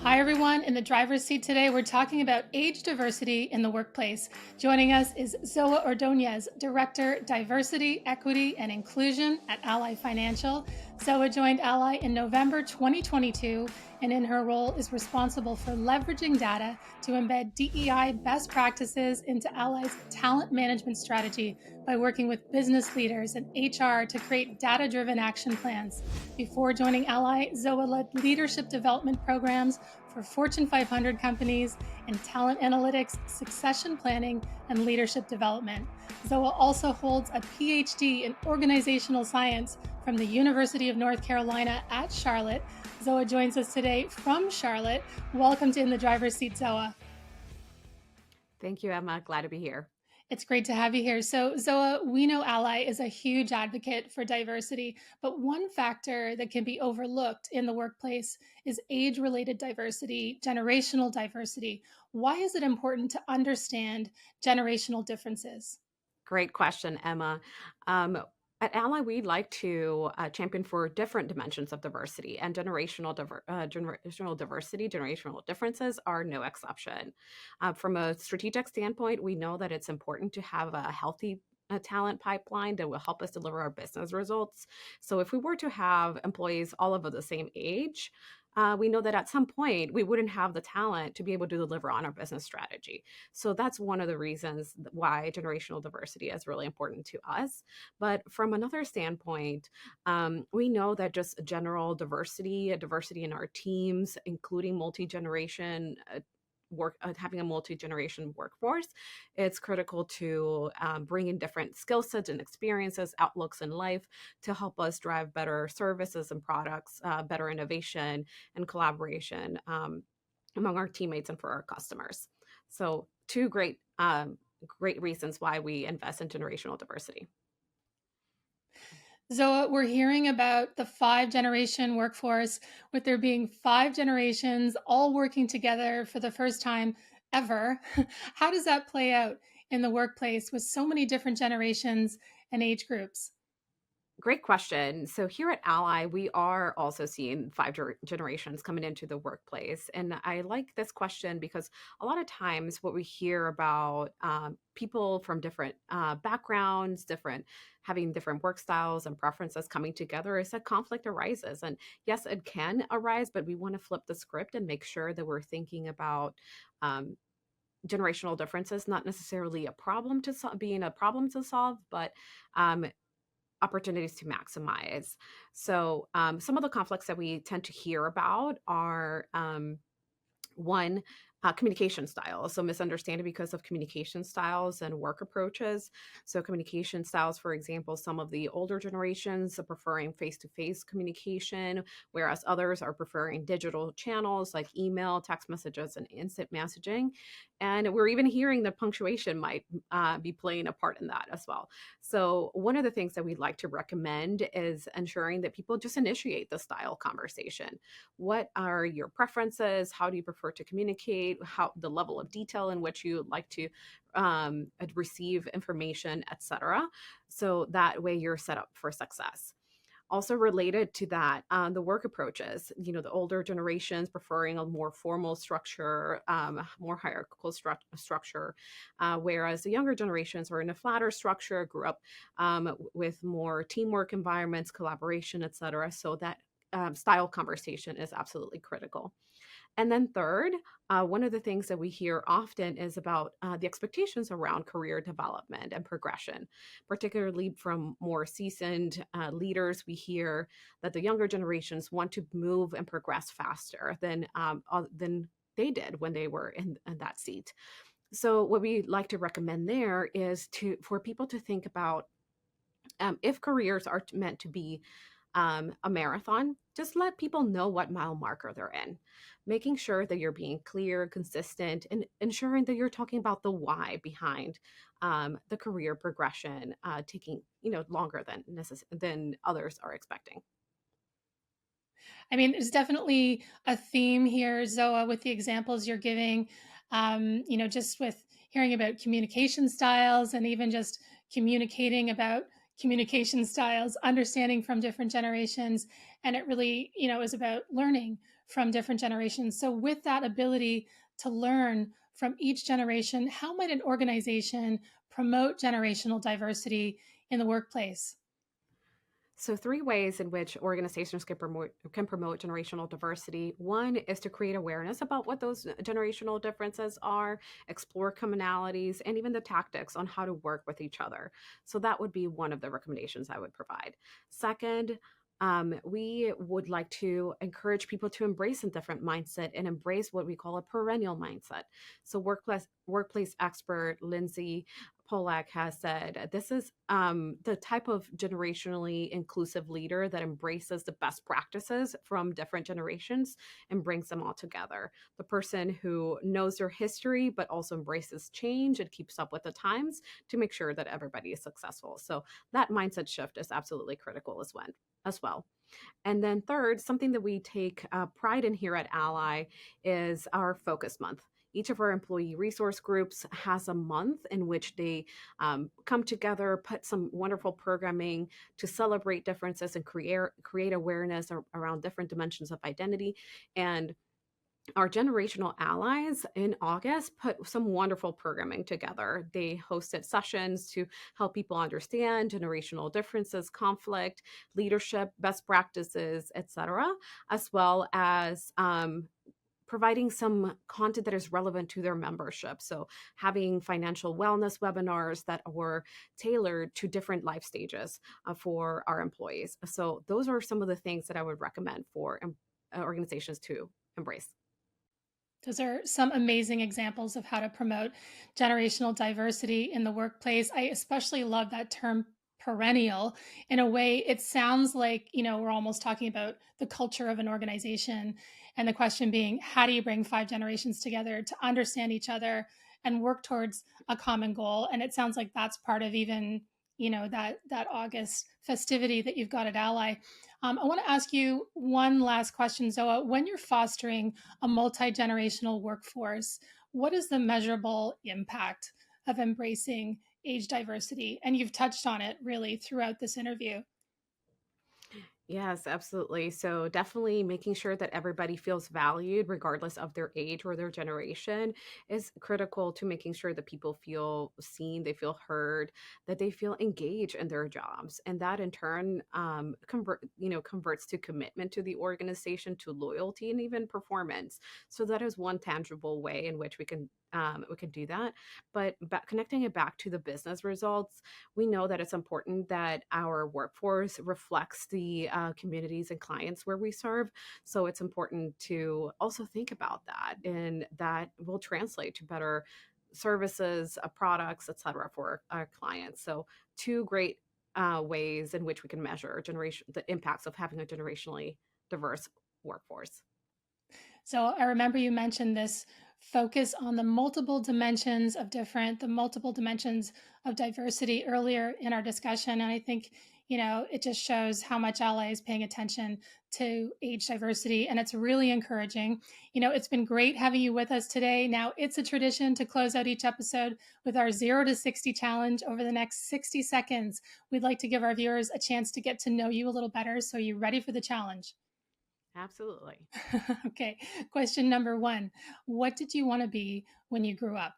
Hi, everyone. In the driver's seat today, we're talking about age diversity in the workplace. Joining us is Zoa Ordóñez, Director, Diversity, Equity, and Inclusion at Ally Financial. Zoa joined Ally in November 2022, and in her role is responsible for leveraging data to embed DEI best practices into Ally's talent management strategy by working with business leaders and HR to create data-driven action plans. Before joining Ally, Zoa led leadership development programs for Fortune 500 companies in talent analytics, succession planning, and leadership development. Zoa also holds a PhD in organizational science from the University of North Carolina at Charlotte. Zoa joins us today from Charlotte. Welcome to In the Driver's Seat, Zoa. Thank you, Emma. Glad to be here. It's great to have you here. So, Zoa, we know Ally is a huge advocate for diversity, but one factor that can be overlooked in the workplace is age related diversity, generational diversity. Why is it important to understand generational differences? Great question, Emma. At Ally, we'd like to champion for different dimensions of diversity, and generational diversity, generational differences are no exception. From a strategic standpoint, we know that it's important to have a healthy talent pipeline that will help us deliver our business results. So, if we were to have employees all of the same age, we know that at some point we wouldn't have the talent to be able to deliver on our business strategy. So that's one of the reasons why generational diversity is really important to us. But from another standpoint, we know that just general diversity, diversity in our teams, including multi-generation having a multi-generation workforce, it's critical to bring in different skill sets and experiences, outlooks in life to help us drive better services and products, better innovation and collaboration among our teammates and for our customers. So two great reasons why we invest in generational diversity. Zoa, we're hearing about the five generation workforce, with there being five generations all working together for the first time ever. How does that play out in the workplace with so many different generations and age groups? Great question. So here at Ally, we are also seeing five generations coming into the workplace. And I like this question because a lot of times what we hear about people from different backgrounds, having different work styles and preferences coming together is that conflict arises. And yes, it can arise, but we want to flip the script and make sure that we're thinking about um, generational differences, not necessarily being a problem to solve, but um, opportunities to maximize. So, some of the conflicts that we tend to hear about are one, communication styles. So, misunderstanding because of communication styles and work approaches. So, communication styles, for example, some of the older generations are preferring face to face communication, whereas others are preferring digital channels like email, text messages, and instant messaging. And we're even hearing that punctuation might be playing a part in that as well. So, one of the things that we'd like to recommend is ensuring that people just initiate the style conversation. What are your preferences? How do you prefer to communicate? How the level of detail in which you like to receive information, etc. So that way you're set up for success. Also related to that, the work approaches. The older generations preferring a more formal structure, more hierarchical structure, whereas the younger generations are in a flatter structure, grew up with more teamwork environments, collaboration, etc. So that style conversation is absolutely critical. And then third, one of the things that we hear often is about the expectations around career development and progression, particularly from more seasoned leaders. We hear that the younger generations want to move and progress faster than they did when they were in that seat. So what we like to recommend there is for people to think about if careers are meant to be a marathon, just let people know what mile marker they're in, making sure that you're being clear, consistent, and ensuring that you're talking about the why behind the career progression taking longer than others are expecting. I mean, there's definitely a theme here, Zoa, with the examples you're giving. Just with hearing about communication styles and even just communicating about communication styles, understanding from different generations. And it really, is about learning from different generations. So, with that ability to learn from each generation, how might an organization promote generational diversity in the workplace? So, three ways in which organizations can promote generational diversity. One is to create awareness about what those generational differences are, explore commonalities, and even the tactics on how to work with each other. So, that would be one of the recommendations I would provide. Second, we would like to encourage people to embrace a different mindset and embrace what we call a perennial mindset. So, workplace expert Lindsay Polak has said this is the type of generationally inclusive leader that embraces the best practices from different generations and brings them all together. The person who knows their history, but also embraces change and keeps up with the times to make sure that everybody is successful. So that mindset shift is absolutely critical as well. And then third, something that we take pride in here at Ally is our focus month. Each of our employee resource groups has a month in which they come together, put some wonderful programming to celebrate differences and create awareness around different dimensions of identity. And our generational allies in August put some wonderful programming together. They hosted sessions to help people understand generational differences, conflict, leadership, best practices, etc., as well as providing some content that is relevant to their membership. So, having financial wellness webinars that were tailored to different life stages for our employees. So, those are some of the things that I would recommend for organizations to embrace. Those are some amazing examples of how to promote generational diversity in the workplace. I especially love that term perennial. In a way, it sounds like, we're almost talking about the culture of an organization. And the question being, how do you bring five generations together to understand each other and work towards a common goal? And it sounds like that's part of even, that August festivity that you've got at Ally. I want to ask you one last question, Zoa. When you're fostering a multi generational workforce, what is the measurable impact of embracing age diversity? And you've touched on it really throughout this interview. Yes, absolutely. So definitely making sure that everybody feels valued regardless of their age or their generation is critical to making sure that people feel seen, they feel heard, that they feel engaged in their jobs. And that in turn converts to commitment to the organization, to loyalty and even performance. So that is one tangible way in which we can do that. But connecting it back to the business results, we know that it's important that our workforce reflects the communities and clients where we serve. So it's important to also think about that, and that will translate to better services, products, et cetera, for our clients. So two great ways in which we can measure the impacts of having a generationally diverse workforce. So I remember you mentioned this focus on the multiple dimensions of diversity earlier in our discussion. And I think, it just shows how much Ally is paying attention to age diversity. And it's really encouraging. It's been great having you with us today. Now, it's a tradition to close out each episode with our 0 to 60 challenge over the next 60 seconds. We'd like to give our viewers a chance to get to know you a little better. So, are you ready for the challenge? Absolutely. Okay. Question number one. What did you want to be when you grew up?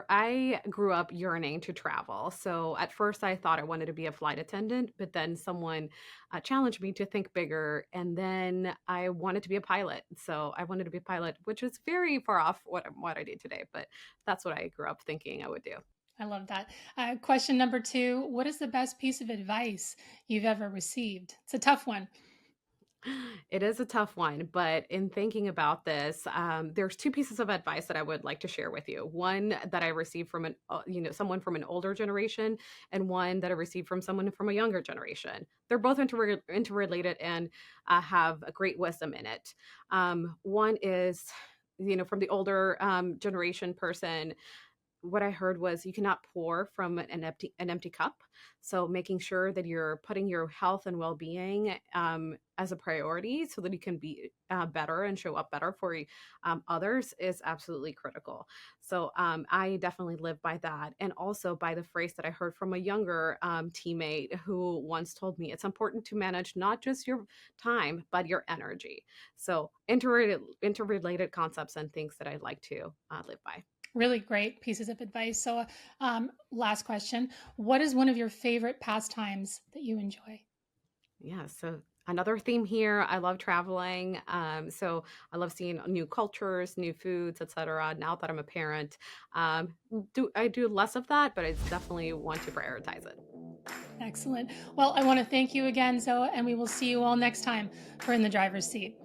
I grew up yearning to travel. So at first I thought I wanted to be a flight attendant, but then someone challenged me to think bigger. And then I wanted to be a pilot. So I wanted to be a pilot, which is very far off what I do today, but that's what I grew up thinking I would do. I love that. Question number two. What is the best piece of advice you've ever received? It's a tough one. It is a tough one, but in thinking about this, there's two pieces of advice that I would like to share with you. One that I received from someone from an older generation, and one that I received from someone from a younger generation. They're both interrelated and have a great wisdom in it. One is, from the older generation person. what I heard was you cannot pour from an empty cup. So making sure that you're putting your health and well-being as a priority so that you can be better and show up better for others is absolutely critical. So I definitely live by that, and also by the phrase that I heard from a younger teammate who once told me it's important to manage not just your time but your energy. So interrelated concepts and things that I like to live by. Really great pieces of advice. So, last question. What is one of your favorite pastimes that you enjoy? Yeah, so another theme here, I love traveling. So I love seeing new cultures, new foods, etc. Now that I'm a parent, do I do less of that, but it's definitely want to prioritize it. Excellent. Well, I want to thank you again, Zoa, and we will see you all next time for In the Driver's Seat.